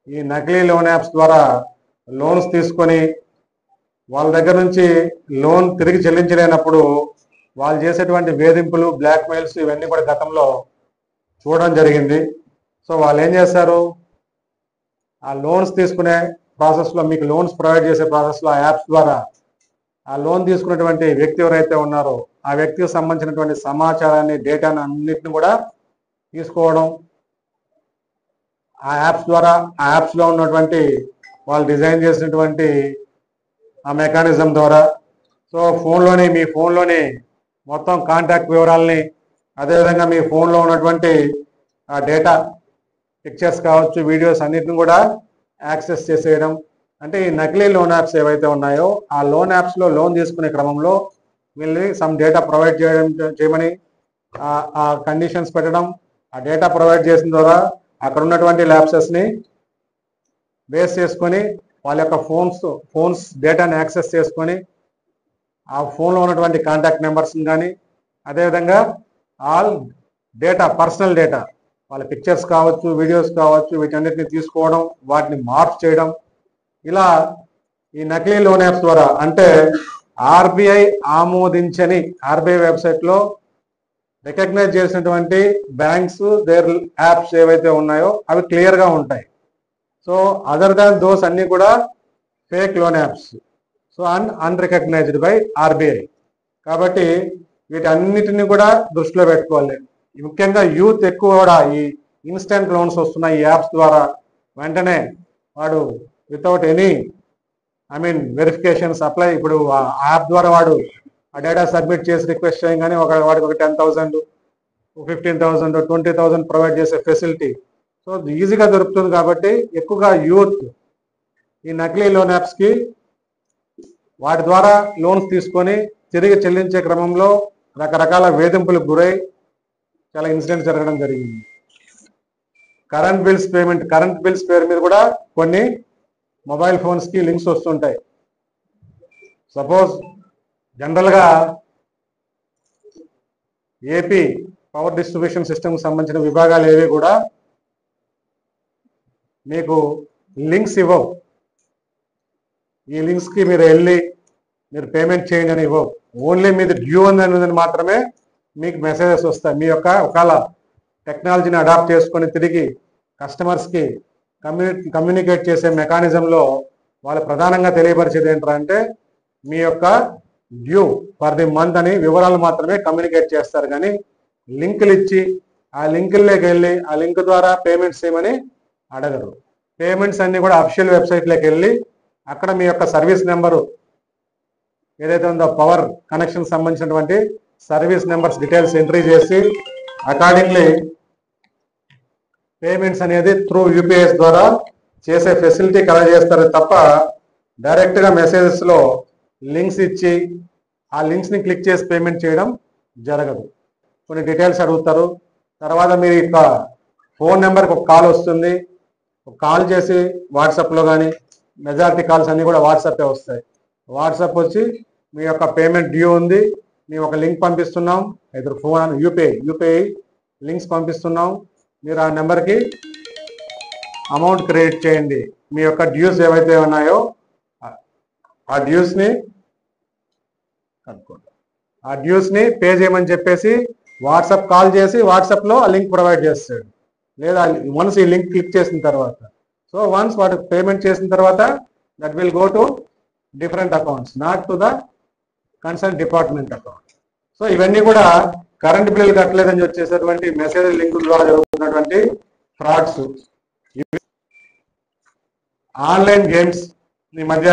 ఈ నకిలీ loan apps ద్వారా లోన్స్ తీసుకొని వాళ్ళ దగ్గర నుంచి లోన్ తిరిగి చెల్లించలేనప్పుడు వాళ్ళు చేసేటువంటి వేధింపులు, బ్లాక్మెయిల్స్ ఇవన్నీ కూడా గతంలో చూడడం జరిగింది. సో వాళ్ళు ఏం చేస్తారు, ఆ లోన్స్ తీసుకునే ప్రాసెస్లో, మీకు లోన్స్ ప్రొవైడ్ చేసే ప్రాసెస్లో ఆ యాప్స్ ద్వారా ఆ లోన్ తీసుకున్నటువంటి వ్యక్తి ఎవరైతే ఉన్నారో ఆ వ్యక్తికి సంబంధించినటువంటి సమాచారాన్ని, డేటాను అన్నిటిని కూడా తీసుకోవడం, ఆ యాప్స్ ద్వారా, ఆ యాప్స్లో ఉన్నటువంటి వాళ్ళు డిజైన్ చేసినటువంటి ఆ మెకానిజం ద్వారా, సో మీ ఫోన్లోని మొత్తం కాంటాక్ట్ వివరాలని, అదేవిధంగా మీ ఫోన్లో ఉన్నటువంటి ఆ డేటా, పిక్చర్స్ కావచ్చు, వీడియోస్ అన్నిటిని కూడా యాక్సెస్ చేసేయడం. అంటే ఈ నకిలీ లోన్ యాప్స్ ఏవైతే ఉన్నాయో ఆ లోన్ యాప్స్లో లోన్ తీసుకునే క్రమంలో వీళ్ళని సమ్ డేటా ప్రొవైడ్ చేయమని ఆ కండిషన్స్ పెట్టడం, ఆ డేటా ప్రొవైడ్ చేసిన ద్వారా అక్కడ ఉన్నటువంటి ల్యాప్సెస్ని బేస్ చేసుకొని వాళ్ళ యొక్క ఫోన్స్ డేటాని యాక్సెస్ చేసుకొని ఆ ఫోన్లో ఉన్నటువంటి కాంటాక్ట్ నెంబర్స్ని కానీ, అదేవిధంగా ఆల్ డేటా, పర్సనల్ డేటా, వాళ్ళ పిక్చర్స్ కావచ్చు, వీడియోస్ కావచ్చు, వీటన్నిటిని తీసుకోవడం, వాటిని మార్పు చేయడం. ఇలా ఈ నకిలీ లోన్ యాప్స్ ద్వారా, అంటే ఆర్బీఐ ఆమోదించని, ఆర్బీఐ వెబ్సైట్లో రికగ్నైజ్ చేసినటువంటి బ్యాంక్స్ దేర్ యాప్స్ ఏవైతే ఉన్నాయో అవి క్లియర్గా ఉంటాయి. సో అదర్ దాన్ దోస్ అన్నీ కూడా fake loan apps, so unrecognised by RBI. కాబట్టి వీటన్నిటిని కూడా దృష్టిలో పెట్టుకోవాలి. ముఖ్యంగా యూత్ ఎక్కువ కూడా ఈ ఇన్స్టెంట్ లోన్స్ వస్తున్న ఈ యాప్స్ ద్వారా వెంటనే వాడు వితౌట్ ఎనీ వెరిఫికేషన్స్ అప్లై, ఇప్పుడు ఆ యాప్ ద్వారా వాడు ఆ డేటా సబ్మిట్ చేసి రిక్వెస్ట్ చేయగానే వాడికి ఒక 10,000, 15,000, 20,000 ప్రొవైడ్ చేసే ఫెసిలిటీ సో ఈజీగా దొరుకుతుంది. కాబట్టి ఎక్కువగా యూత్ ఈ నకిలీ లోన్ యాప్స్కి, వాటి ద్వారా లోన్స్ తీసుకొని తిరిగి చెల్లించే క్రమంలో రకరకాల వేధింపులకు గురై చాలా ఇన్సిడెంట్స్ జరగడం జరిగింది. కరెంట్ బిల్స్ పేరు మీద కూడా కొన్ని మొబైల్ ఫోన్స్కి లింక్స్ వస్తుంటాయి. సపోజ్ జనరల్గా ఏపీ పవర్ డిస్ట్రిబ్యూషన్ సిస్టమ్కి సంబంధించిన విభాగాలు ఏవి కూడా మీకు లింక్స్ ఇవ్వవు. ఈ లింక్స్కి మీరు వెళ్ళి మీరు పేమెంట్ చేయండి అని ఇవ్వవు. ఓన్లీ మీది డ్యూ ఉందని మాత్రమే మీకు మెసేజెస్ వస్తాయి. మీ యొక్క ఒకవేళ టెక్నాలజీని అడాప్ట్ చేసుకొని తిరిగి కస్టమర్స్కి కమ్యూనికేట్ చేసే మెకానిజంలో వాళ్ళు ప్రధానంగా తెలియపరిచేది ఏంటంటే మీ యొక్క డ్యూ ఫర్ ది మంత్ అని వివరాలు మాత్రమే కమ్యూనికేట్ చేస్తారు. కానీ లింకులు ఇచ్చి ఆ లింకుల్లోకి వెళ్ళి ఆ లింక్ ద్వారా పేమెంట్స్ చేయమని అడగరు. పేమెంట్స్ అన్నీ కూడా అఫీషియల్ వెబ్సైట్లోకి వెళ్ళి అక్కడ మీ యొక్క సర్వీస్ నెంబరు ఏదైతే ఉందో పవర్ కనెక్షన్ సంబంధించినటువంటి సర్వీస్ నెంబర్స్ డీటెయిల్స్ ఎంట్రీ చేసి అకార్డింగ్లీ పేమెంట్స్ అనేది త్రూ యూపీఐస్ ద్వారా చేసే ఫెసిలిటీ కలగజేస్తారు తప్ప డైరెక్ట్గా మెసేజెస్లో లింక్స్ ఇచ్చి ఆ లింక్స్ని క్లిక్ చేసి పేమెంట్ చేయడం జరగదు. కొన్ని డీటెయిల్స్ అడుగుతారు. తర్వాత మీ యొక్క ఫోన్ నెంబర్కి ఒక కాల్ వస్తుంది. ఒక కాల్ చేసి వాట్సాప్లో కానీ, మెజారిటీ కాల్స్ అన్నీ కూడా వాట్సాపే వస్తాయి. వాట్సాప్ వచ్చి మీ యొక్క పేమెంట్ డ్యూ ఉంది, మేము ఒక లింక్ పంపిస్తున్నాం, ఇద్దరు ఫోన్ యూపీఐ లింక్స్ పంపిస్తున్నాం, మీరు ఆ నెంబర్కి అమౌంట్ క్రెడిట్ చేయండి, మీ యొక్క డ్యూస్ ఏవైతే ఉన్నాయో ఆ డ్యూస్ని పే చేయమని చెప్పేసి వాట్సాప్ కాల్ చేసి వాట్సాప్లో ఆ లింక్ ప్రొవైడ్ చేస్తాడు. లేదా వన్స్ ఈ లింక్ క్లిక్ చేసిన తర్వాత, సో వన్స్ వాడు పేమెంట్ చేసిన తర్వాత that will go to different accounts, not to the concern department account. So ఇవన్నీ కూడా కరెంట్ బిల్లులు కట్టలేదని వచ్చేసేటువంటి మెసేజ్ లింక్ ద్వారా జరుగుతున్నటువంటి ఫ్రాడ్స్. ఆన్లైన్ గేమ్స్, ఈ మధ్య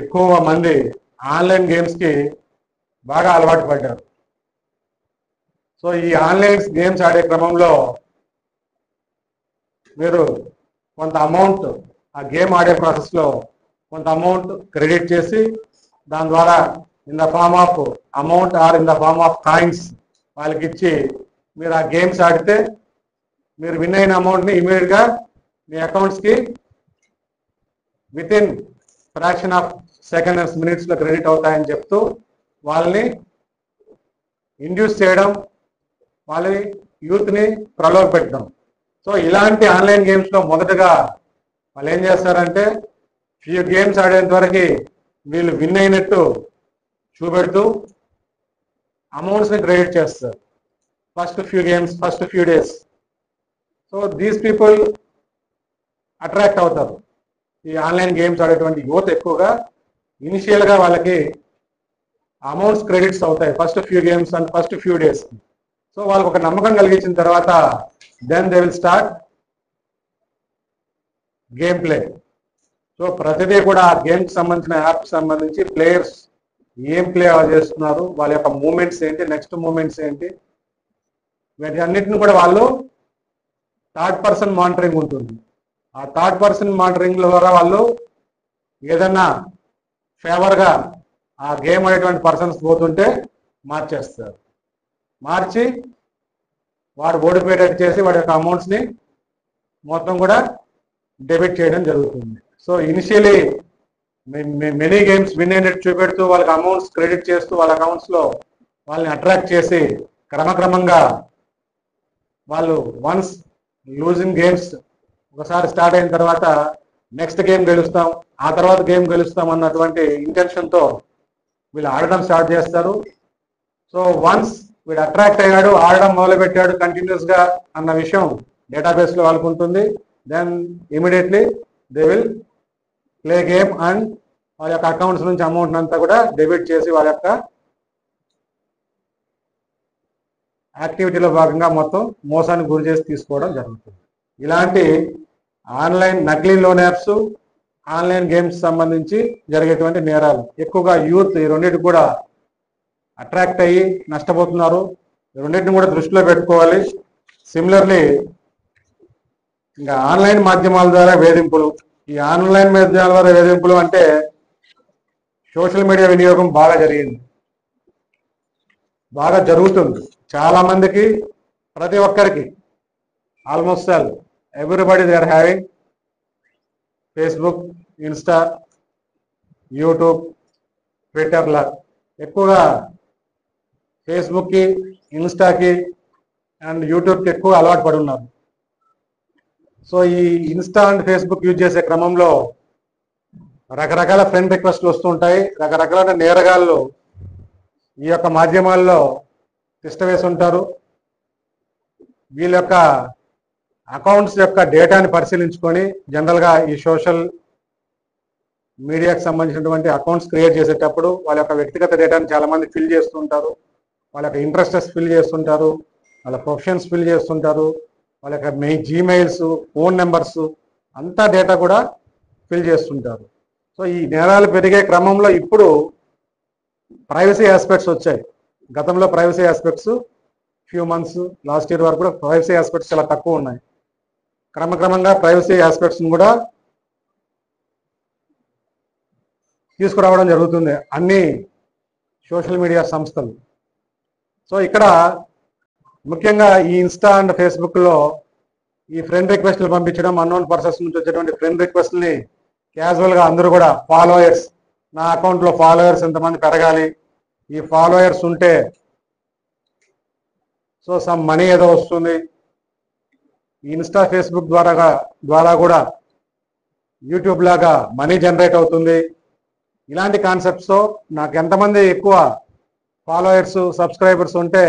ఎక్కువ మంది ఆన్లైన్ గేమ్స్కి బాగా అలవాటు పడ్డారు. సో ఈ ఆన్లైన్ గేమ్స్ ఆడే క్రమంలో మీరు కొంత అమౌంట్ ఆ గేమ్ ఆడే ప్రాసెస్లో కొంత అమౌంట్ క్రెడిట్ చేసి దాని ద్వారా in the form of amount or in the form of coins వాళ్ళకి ఇచ్చి మీరు ఆ గేమ్స్ ఆడితే మీరు విన్ అయిన అమౌంట్ని ఇమీడియట్గా మీ అకౌంట్స్కి with in fraction of seconds, మినిట్స్లో క్రెడిట్ అవుతాయని చెప్తూ వాళ్ళని ఇండ్యూస్ చేయడం, వాళ్ళని యూత్ని ప్రలోభ పెట్టడం. సో ఇలాంటి ఆన్లైన్ గేమ్స్లో మొదటగా వాళ్ళు ఏం చేస్తారంటే ఫ్యూ గేమ్స్ ఆడేంత వరకు వీళ్ళు విన్ అయినట్టు చూపెడుతూ అమౌంట్స్ని క్రెడిట్ చేస్తారు first few games, first few days. So these people attract అవుతారు. ఈ ఆన్లైన్ గేమ్స్ ఆడేటువంటి యువత ఎక్కువగా ఇనిషియల్గా వాళ్ళకి అమౌంట్స్ క్రెడిట్స్ అవుతాయి first few games and first few days. So వాళ్ళకి ఒక నమ్మకం కలిగించిన తర్వాత then they will start game play. So ప్రతిదీ కూడా ఆ గేమ్కి సంబంధించిన యాప్ సంబంధించి ప్లేయర్స్ ఏం ప్లే చేస్తున్నారు, వాళ్ళ యొక్క మూమెంట్స్ ఏంటి, నెక్స్ట్ మూమెంట్స్ ఏంటి, వీటన్నిటిని కూడా వాళ్ళు థర్డ్ పర్సన్ మానిటరింగ్ ఉంటుంది. ఆ థర్డ్ పర్సన్ మానిటరింగ్ ద్వారా వాళ్ళు ఏదన్నా ఫేవర్గా ఆ గేమ్ అనేటువంటి పర్సన్స్ పోతుంటే మార్చేస్తారు. మార్చి వాడు ఓడిపోయేటట్టు చేసి వాడి యొక్క అమౌంట్స్ని మొత్తం కూడా డెబిట్ చేయడం జరుగుతుంది. So initially many games win అయినట్టు చూపెడుతూ వాళ్ళకి అమౌంట్స్ క్రెడిట్ చేస్తూ వాళ్ళ అకౌంట్స్లో వాళ్ళని అట్రాక్ట్ చేసి క్రమక్రమంగా వాళ్ళు వన్స్ లూజింగ్ గేమ్స్ ఒకసారి స్టార్ట్ అయిన తర్వాత నెక్స్ట్ గేమ్ గెలుస్తాం, ఆ తర్వాత గేమ్ గెలుస్తాం అన్నటువంటి ఇంటెన్షన్తో వీళ్ళు ఆడడం స్టార్ట్ చేస్తారు. సో వన్స్ వీడు అట్రాక్ట్ అయ్యాడు, ఆడడం మొదలుపెట్టాడు కంటిన్యూస్గా అన్న విషయం డేటాబేస్లో వాళ్ళకు ఉంటుంది. Then immediately they will play game and వాళ్ళ యొక్క అకౌంట్స్ నుంచి అమౌంట్ అంతా కూడా డెబిట్ చేసి వాళ్ళ యొక్క యాక్టివిటీలో భాగంగా మొత్తం మోసానికి గురి చేసి తీసుకోవడం జరుగుతుంది. ఇలాంటి ఆన్లైన్ నకిలీ లోన్ యాప్స్, ఆన్లైన్ గేమ్స్ సంబంధించి జరిగేటువంటి నేరాలు ఎక్కువగా యూత్ ఈ రెండింటికి కూడా అట్రాక్ట్ అయ్యి నష్టపోతున్నారు. ఈ రెండింటిని కూడా దృష్టిలో పెట్టుకోవాలి. సిమిలర్లీ ఇంకా ఆన్లైన్ మాధ్యమాల ద్వారా వేధింపులు, ఈ ఆన్లైన్ మాధ్యమాల ద్వారా వేధింపులు అంటే సోషల్ మీడియా వినియోగం బాగా జరిగింది, బాగా జరుగుతుంది. చాలా మందికి, ప్రతి ఒక్కరికి, almost all everybody they are having Facebook, Insta, YouTube, ట్విట్టర్లా ఎక్కువగా ఫేస్బుక్కి, ఇన్స్టాకి అండ్ యూట్యూబ్కి ఎక్కువ అలవాటు పడి ఉన్నారు. సో ఈ ఇన్స్టా అండ్ ఫేస్బుక్ యూజ్ చేసే క్రమంలో రకరకాల ఫ్రెండ్ రిక్వెస్ట్లు వస్తుంటాయి. రకరకాల నేరగాళ్ళు ఈ యొక్క మాధ్యమాల్లో తిష్టవేసి ఉంటారు. వీళ్ళ యొక్క అకౌంట్స్ యొక్క డేటాని పరిశీలించుకొని జనరల్గా ఈ సోషల్ మీడియాకి సంబంధించినటువంటి అకౌంట్స్ క్రియేట్ చేసేటప్పుడు వాళ్ళ యొక్క వ్యక్తిగత డేటాని చాలామంది ఫిల్ చేస్తుంటారు. వాళ్ళ యొక్క ఇంట్రెస్టెస్ ఫిల్ చేస్తుంటారు, వాళ్ళ ప్రొఫెషన్స్ ఫిల్ చేస్తుంటారు, వాళ్ళ యొక్క జీమెయిల్స్, ఫోన్ నెంబర్స్ అంతా డేటా కూడా ఫిల్ చేస్తుంటారు. సో ఈ నేరాలు పెరిగే క్రమంలో ఇప్పుడు ప్రైవసీ ఆస్పెక్ట్స్ వచ్చాయి. గతంలో privacy aspects few months last year వరకు కూడా ప్రైవసీ ఆస్పెక్ట్స్ చాలా తక్కువ ఉన్నాయి. క్రమక్రమంగా ప్రైవసీ ఆస్పెక్ట్స్ని కూడా తీసుకురావడం జరుగుతుంది అన్ని సోషల్ మీడియా సంస్థలు. సో ఇక్కడ ముఖ్యంగా ఈ ఇన్స్టా అండ్ ఫేస్బుక్లో ఈ ఫ్రెండ్ రిక్వెస్ట్లు పంపించడం, అన్నోన్ పర్సన్స్ నుంచి వచ్చేటువంటి ఫ్రెండ్ రిక్వెస్ట్ని క్యాజువల్గా అందరూ కూడా ఫాలోయర్స్, నా అకౌంట్లో ఫాలోయర్స్ ఎంతమంది పెరగాలి, ఈ ఫాలోయర్స్ ఉంటే సో సమ్ మనీ ఏదో వస్తుంది, ఇన్స్టా ఫేస్బుక్ ద్వారా కూడా యూట్యూబ్ లాగా మనీ జనరేట్ అవుతుంది. ఇలాంటి కాన్సెప్ట్స్తో నాకు ఎంతమంది ఎక్కువ ఫాలోయర్స్, సబ్స్క్రైబర్స్ ఉంటే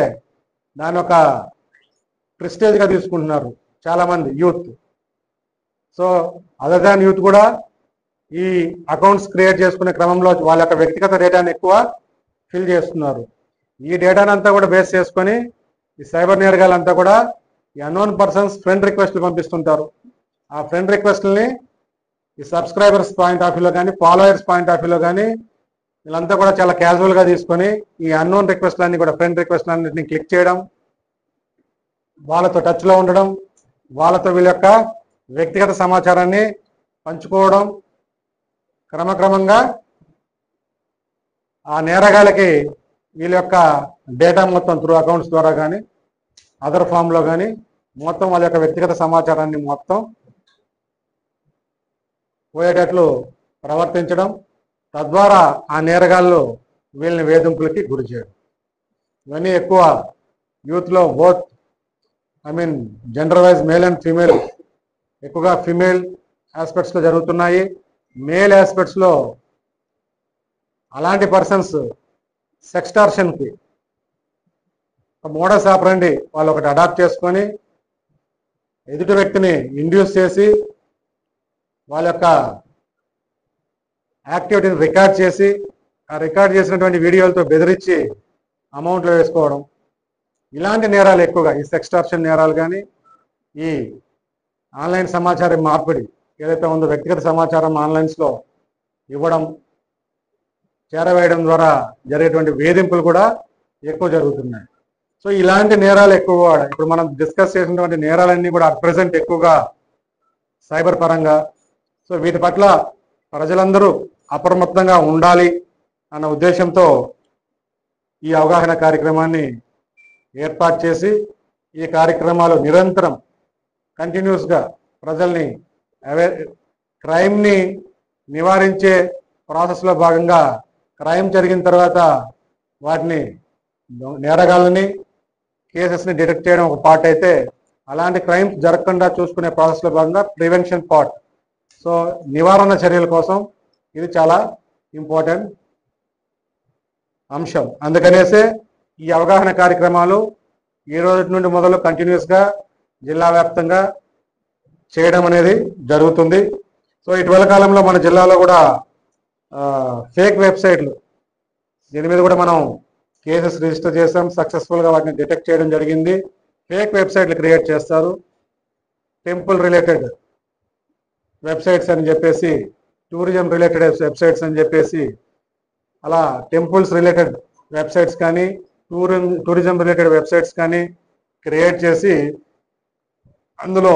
దాని ఒక ప్రెస్టేజ్గా తీసుకుంటున్నారు చాలామంది youth. So other than youth కూడా ఈ అకౌంట్స్ క్రియేట్ చేసుకునే క్రమంలో వాళ్ళ యొక్క వ్యక్తిగత డేటాని ఎక్కువ ఫిల్ చేస్తున్నారు. ఈ డేటాని అంతా కూడా బేస్ చేసుకొని ఈ సైబర్ నేరగాలంతా కూడా ఈ అన్నోన్ పర్సన్స్ ఫ్రెండ్ రిక్వెస్ట్లు పంపిస్తుంటారు. ఆ ఫ్రెండ్ రిక్వెస్ట్ని ఈ సబ్స్క్రైబర్స్ పాయింట్ ఆఫ్ వ్యూలో కానీ, ఫాలోయర్స్ పాయింట్ ఆఫ్ వ్యూలో కానీ వీళ్ళంతా కూడా చాలా క్యాజువల్గా తీసుకొని ఈ అన్నోన్ రిక్వెస్ట్లన్నీ కూడా ఫ్రెండ్ రిక్వెస్ట్లన్నింటినీ క్లిక్ చేయడం, వాళ్ళతో టచ్లో ఉండడం, వాళ్ళతో వీళ్ళ యొక్క వ్యక్తిగత సమాచారాన్ని పంచుకోవడం, క్రమక్రమంగా ఆ నేరగాలకి వీళ్ళ యొక్క డేటా మొత్తం త్రూ అకౌంట్స్ ద్వారా కానీ అదర్ ఫామ్లో కానీ మొత్తం వాళ్ళ యొక్క వ్యక్తిగత సమాచారాన్ని మొత్తం పోయేటట్లు ప్రవర్తించడం, తద్వారా ఆ నేరగాళ్ళు వీళ్ళని వేధింపులకి గురి చేయడం. ఇవన్నీ ఎక్కువ యూత్లో both gender wise male and female, ఎక్కువగా ఫీమేల్ ఆస్పెక్ట్స్లో జరుగుతున్నాయి. మేల్ ఆస్పెక్ట్స్లో అలాంటి పర్సన్స్ సెక్స్టార్షన్కి మోడస్ ఆపరండి వాళ్ళు ఒకటి అడాప్ట్ చేసుకొని ఎదుటి వ్యక్తిని ఇండ్యూస్ చేసి వాళ్ళ యొక్క యాక్టివిటీని రికార్డ్ చేసి ఆ రికార్డ్ చేసినటువంటి వీడియోలతో బెదిరించి అమౌంట్లు వేసుకోవడం, ఇలాంటి నేరాలు ఎక్కువగా, ఈ సెక్స్టార్షన్ నేరాలు కానీ ఈ ఆన్లైన్ సమాచారం మార్పిడి ఏదైతే ఉందో వ్యక్తిగత సమాచారం ఆన్లైన్స్లో ఇవ్వడం, చేరవేయడం ద్వారా జరిగేటువంటి వేధింపులు కూడా ఎక్కువ జరుగుతున్నాయి. సో ఇలాంటి నేరాలు ఎక్కువగా ఇప్పుడు మనం డిస్కస్ చేసినటువంటి నేరాలన్నీ కూడా అట్ ప్రెసెంట్ ఎక్కువగా సైబర్ పరంగా. సో వీటి పట్ల ప్రజలందరూ అప్రమత్తంగా ఉండాలి అన్న ఉద్దేశంతో ఈ అవగాహన కార్యక్రమాన్ని ఏర్పాటు చేసి ఈ కార్యక్రమాలు నిరంతరం కంటిన్యూస్గా ప్రజల్ని క్రైమ్ని నివారించే ప్రాసెస్లో భాగంగా క్రైమ్ జరిగిన తర్వాత వాటిని నేరగాళ్ళని కేసెస్ని డిటెక్ట్ చేయడం ఒక పార్ట్ అయితే, అలాంటి క్రైమ్స్ జరగకుండా చూసుకునే ప్రాసెస్లో భాగంగా ప్రివెన్షన్ పార్ట్. సో నివారణ చర్యల కోసం ఇది చాలా ఇంపార్టెంట్ అంశం. అందుకనేసే ఈ అవగాహన కార్యక్రమాలు ఈ రోజు నుండి మొదలు కంటిన్యూస్గా జిల్లా వ్యాప్తంగా చేయడం అనేది జరుగుతుంది. సో ఇటీవల కాలంలో మన జిల్లాలో కూడా ఫేక్ వెబ్సైట్లు, దీని మీద కూడా మనం కేసెస్ రిజిస్టర్ చేసాం, సక్సెస్ఫుల్గా వాటిని డిటెక్ట్ చేయడం జరిగింది. ఫేక్ వెబ్సైట్లు క్రియేట్ చేస్తారు, టెంపుల్ రిలేటెడ్ వెబ్సైట్స్ అని చెప్పేసి, టూరిజం రిలేటెడ్ వెబ్సైట్స్ అని చెప్పేసి, అలా టెంపుల్స్ రిలేటెడ్ వెబ్సైట్స్ కానీ టూరిజం రిలేటెడ్ వెబ్సైట్స్ కానీ క్రియేట్ చేసి అందులో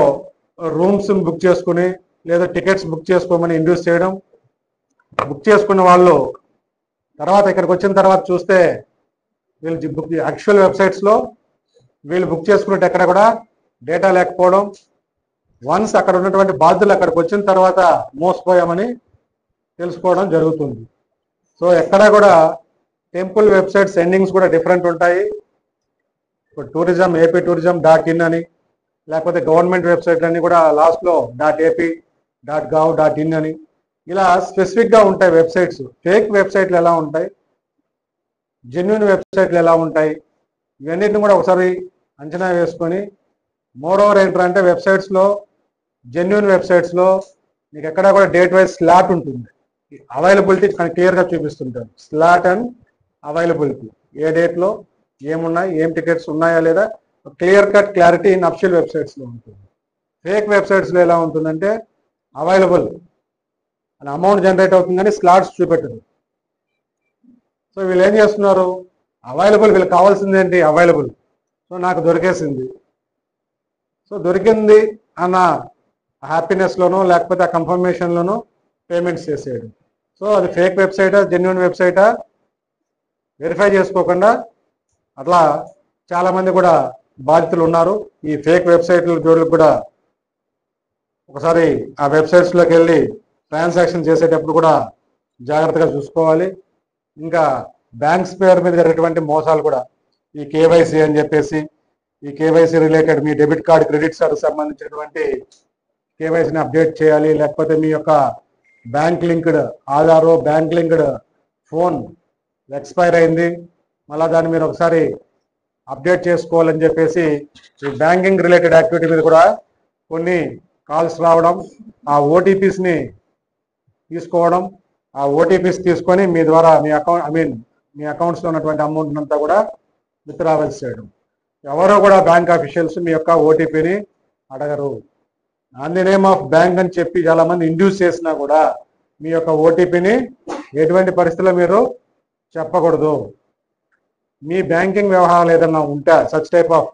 రూమ్స్ బుక్ చేసుకుని లేదా టికెట్స్ బుక్ చేసుకోమని ఇండ్యూస్ చేయడం. బుక్ చేసుకున్న వాళ్ళు తర్వాత ఇక్కడికి వచ్చిన తర్వాత చూస్తే వీళ్ళు బుక్ యాక్చువల్ వెబ్సైట్స్లో వీళ్ళు బుక్ చేసుకున్నట్టు ఎక్కడ కూడా డేటా లేకపోవడం. వన్స్ అక్కడ ఉన్నటువంటి బాధ్యులు అక్కడికి వచ్చిన తర్వాత మోసపోయామని తెలుసుకోవడం జరుగుతుంది. సో ఎక్కడా కూడా టెంపుల్ వెబ్సైట్స్ ఎండింగ్స్ కూడా డిఫరెంట్ ఉంటాయి. ఇప్పుడు టూరిజం APTourism.in అని, లేకపోతే గవర్నమెంట్ వెబ్సైట్లు అన్నీ కూడా లాస్ట్లో .AP.gov.in అని ఇలా స్పెసిఫిక్గా ఉంటాయి వెబ్సైట్స్. ఫేక్ వెబ్సైట్లు ఎలా ఉంటాయి, జెన్యున్ వెబ్సైట్లు ఎలా ఉంటాయి, ఇవన్నిటిని కూడా ఒకసారి అంచనా వేసుకొని, మోర్ ఓవర్ ఏంటంటే వెబ్సైట్స్లో జెన్యున్ వెబ్సైట్స్లో మీకు ఎక్కడా కూడా డేట్ వైజ్ స్లాట్ ఉంటుంది, అవైలబిలిటీ క్లియర్గా చూపిస్తుంటారు. స్లాట్ అండ్ అవైలబిలిటీ, ఏ డేట్లో ఏమున్నాయి, ఏం టికెట్స్ ఉన్నాయా లేదా clear cut clarity in official వెబ్సైట్స్లో ఉంటుంది. ఫేక్ వెబ్సైట్స్లో ఎలా ఉంటుందంటే అవైలబుల్ అని అమౌంట్ జనరేట్ అవుతుంది కానీ స్లాట్స్ చూపెట్టదు. సో వీళ్ళు ఏం చేస్తున్నారు, అవైలబుల్, వీళ్ళకి కావాల్సింది ఏంటి, అవైలబుల్. సో నాకు దొరికేసింది, సో దొరికింది అన్న హ్యాపీనెస్లోనో లేకపోతే ఆ కన్ఫర్మేషన్లోనో పేమెంట్స్ చేసేయడం. సో అది ఫేక్ వెబ్సైటా జెన్యున్ వెబ్సైటా వెరిఫై చేసుకోకుండా అట్లా చాలామంది కూడా బాధితులు ఉన్నారు. ఈ ఫేక్ వెబ్సైట్ల జోడులకు కూడా ఒకసారి ఆ వెబ్సైట్స్లోకి వెళ్ళి ట్రాన్సాక్షన్ చేసేటప్పుడు కూడా జాగ్రత్తగా చూసుకోవాలి. ఇంకా బ్యాంక్స్ పేరు మీద జరిగేటువంటి మోసాలు కూడా, ఈ KYC అని చెప్పేసి, ఈ KYC రిలేటెడ్ మీ డెబిట్ కార్డ్ క్రెడిట్ కార్డు సంబంధించినటువంటి KYCని అప్డేట్ చేయాలి, లేకపోతే మీ యొక్క బ్యాంక్ లింక్డ్ ఆధారో బ్యాంక్ లింక్డ్ ఫోన్ ఎక్స్పైర్ అయింది, మళ్ళీ దాన్ని మీరు ఒకసారి అప్డేట్ చేసుకోవాలని చెప్పేసి ఈ బ్యాంకింగ్ రిలేటెడ్ యాక్టివిటీ మీద కూడా కొన్ని కాల్స్ రావడం, ఆ OTPస్ని తీసుకోవడం, ఆ OTPస్ తీసుకొని మీ ద్వారా మీ అకౌంట్స్లో ఉన్నటువంటి అమౌంట్ అంతా కూడా విత్డ్రావల్స్ చేయడం. ఎవరో కూడా బ్యాంక్ ఆఫీషియల్స్ మీ యొక్క OTPని అడగరు. On the name of bank అని చెప్పి చాలామంది ఇండ్యూస్ చేసినా కూడా మీ యొక్క OTPని ఎటువంటి పరిస్థితుల్లో మీరు చెప్పకూడదు. మీ బ్యాంకింగ్ వ్యవహారాలు ఏదైనా ఉంటే సచ్ టైప్ ఆఫ్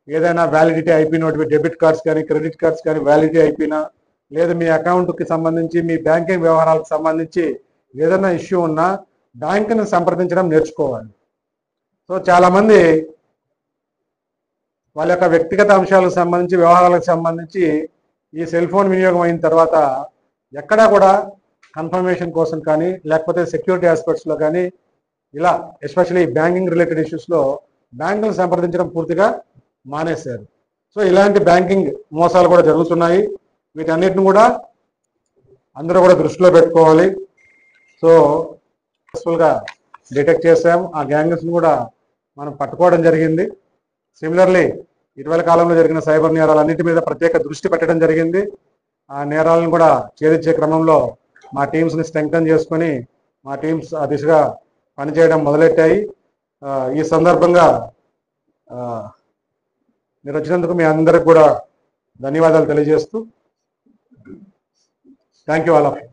ఏదైనా వ్యాలిడిటీ అయిపోయినటువంటి డెబిట్ కార్డ్స్ కానీ క్రెడిట్ కార్డ్స్ కానీ వ్యాలిడిటీ అయిపోయినా, లేదా మీ అకౌంట్కి సంబంధించి మీ బ్యాంకింగ్ వ్యవహారాలకు సంబంధించి ఏదైనా ఇష్యూ ఉన్నా బ్యాంకుని సంప్రదించడం నేర్చుకోవాలి. సో చాలామంది వాళ్ళ యొక్క వ్యక్తిగత అంశాలకు సంబంధించి వ్యవహారాలకు సంబంధించి ఈ సెల్ ఫోన్ వినియోగం అయిన తర్వాత ఎక్కడా కూడా కన్ఫర్మేషన్ కోసం కానీ లేకపోతే సెక్యూరిటీ ఆస్పెక్ట్స్లో కానీ ఇలా ఎస్పెషల్లీ బ్యాంకింగ్ రిలేటెడ్ ఇష్యూస్లో బ్యాంకులను సంప్రదించడం పూర్తిగా మానేశారు. సో ఇలాంటి బ్యాంకింగ్ మోసాలు కూడా జరుగుతున్నాయి. వీటన్నిటిని కూడా అందరూ కూడా దృష్టిలో పెట్టుకోవాలి. సో సక్సెస్ఫుల్గా డిటెక్ట్ చేసాం. ఆ గ్యాంగ్స్ని కూడా మనం పట్టుకోవడం జరిగింది. సిమిలర్లీ ఇటీవల కాలంలో జరిగిన సైబర్ నేరాలన్నింటి మీద ప్రత్యేక దృష్టి పెట్టడం జరిగింది. ఆ నేరాలను కూడా ఛేదించే క్రమంలో మా టీమ్స్ని స్ట్రెంగ్తన్ చేసుకొని మా టీమ్స్ ఆ దిశగా పనిచేయడం మొదలెట్టాయి. ఈ సందర్భంగా మీరు వచ్చినందుకు మీ అందరికి కూడా ధన్యవాదాలు తెలియజేస్తూ thank you all of you.